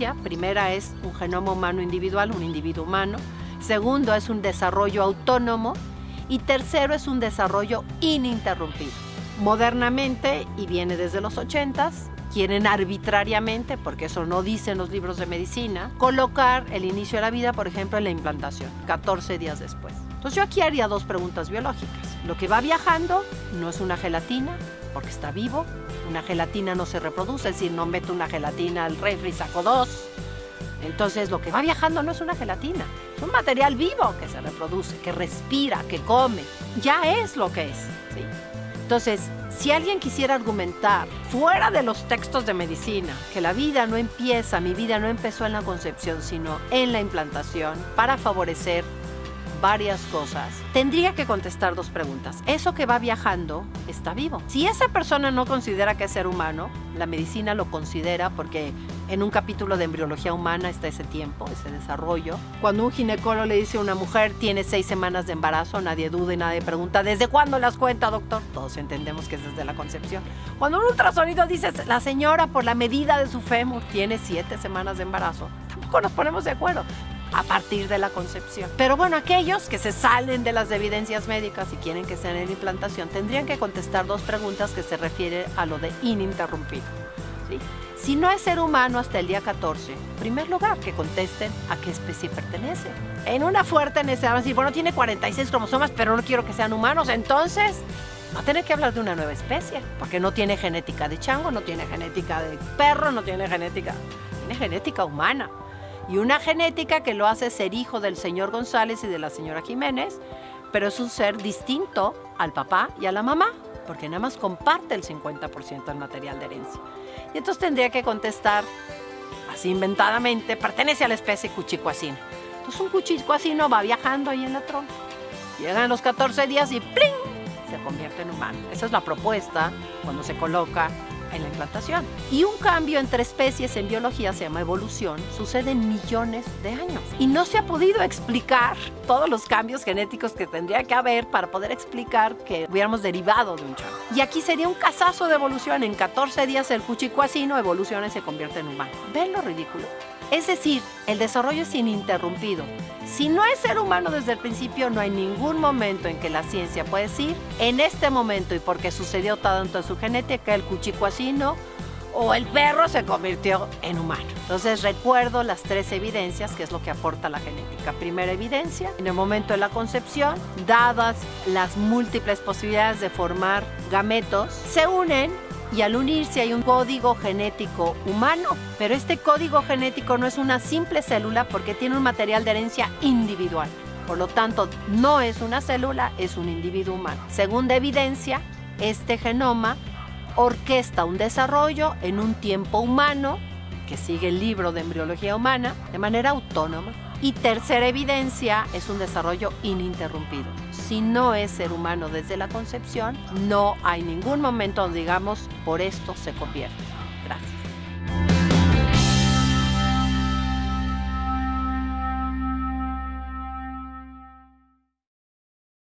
evidencia. Primera es un genoma humano individual, un individuo humano. Segundo es un desarrollo autónomo. Y tercero es un desarrollo ininterrumpido. Modernamente, y viene desde los 80s, quieren arbitrariamente, porque eso no dicen los libros de medicina, colocar el inicio de la vida, por ejemplo, en la implantación, 14 días después. Entonces yo aquí haría dos preguntas biológicas. Lo que va viajando no es una gelatina, porque está vivo. Una gelatina no se reproduce, es decir, no meto una gelatina al refri y saco dos. Entonces lo que va viajando no es una gelatina, es un material vivo que se reproduce, que respira, que come. Ya es lo que es, ¿sí? Entonces, si alguien quisiera argumentar fuera de los textos de medicina que la vida no empieza, mi vida no empezó en la concepción, sino en la implantación, para favorecer varias cosas, tendría que contestar dos preguntas. ¿Eso que va viajando está vivo? Si esa persona no considera que es ser humano, la medicina lo considera porque en un capítulo de embriología humana está ese tiempo, ese desarrollo. Cuando un ginecólogo le dice a una mujer tiene 6 semanas de embarazo, nadie duda y nadie pregunta ¿desde cuándo las cuenta, doctor? Todos entendemos que es desde la concepción. Cuando un ultrasonido dice la señora por la medida de su fémur tiene 7 semanas de embarazo, tampoco nos ponemos de acuerdo. A partir de la concepción. Pero bueno, aquellos que se salen de las evidencias médicas y quieren que sea en la implantación tendrían que contestar dos preguntas que se refieren a lo de ininterrumpido, ¿sí? Si no es ser humano hasta el día 14, en primer lugar, que contesten a qué especie pertenece. En una fuerte necesidad van a decir, bueno, tiene 46 cromosomas, pero no quiero que sean humanos, entonces va a tener que hablar de una nueva especie, porque no tiene genética de chango, no tiene genética de perro, no tiene genética humana. Y una genética que lo hace ser hijo del señor González y de la señora Jiménez, pero es un ser distinto al papá y a la mamá, porque nada más comparte el 50% del material de herencia. Y entonces tendría que contestar, así inventadamente, pertenece a la especie cuchicuacino. Entonces un cuchicuacino va viajando ahí en la trompa. Llegan los 14 días y ¡pling!, se convierte en humano. Esa es la propuesta cuando se coloca en la implantación. Y un cambio entre especies en biología se llama evolución, sucede en millones de años. Y no se ha podido explicar todos los cambios genéticos que tendría que haber para poder explicar que hubiéramos derivado de un chango. Y aquí sería un casazo de evolución. En 14 días el cuchicuacino evoluciona y se convierte en humano. ¿Ven lo ridículo? Es decir, el desarrollo es ininterrumpido. Si no es ser humano desde el principio, no hay ningún momento en que la ciencia puede decir, en este momento y porque sucedió tanto en su genética, el cuchicuacino o el perro se convirtió en humano. Entonces recuerdo las 3 evidencias, que es lo que aporta la genética. Primera evidencia, en el momento de la concepción, dadas las múltiples posibilidades de formar gametos, se unen. Y al unirse hay un código genético humano, pero este código genético no es una simple célula porque tiene un material de herencia individual. Por lo tanto, no es una célula, es un individuo humano. Segunda evidencia, este genoma orquesta un desarrollo en un tiempo humano, que sigue el libro de embriología humana, de manera autónoma. Y tercera evidencia es un desarrollo ininterrumpido. Si no es ser humano desde la concepción, no hay ningún momento donde digamos, por esto se convierte. Gracias.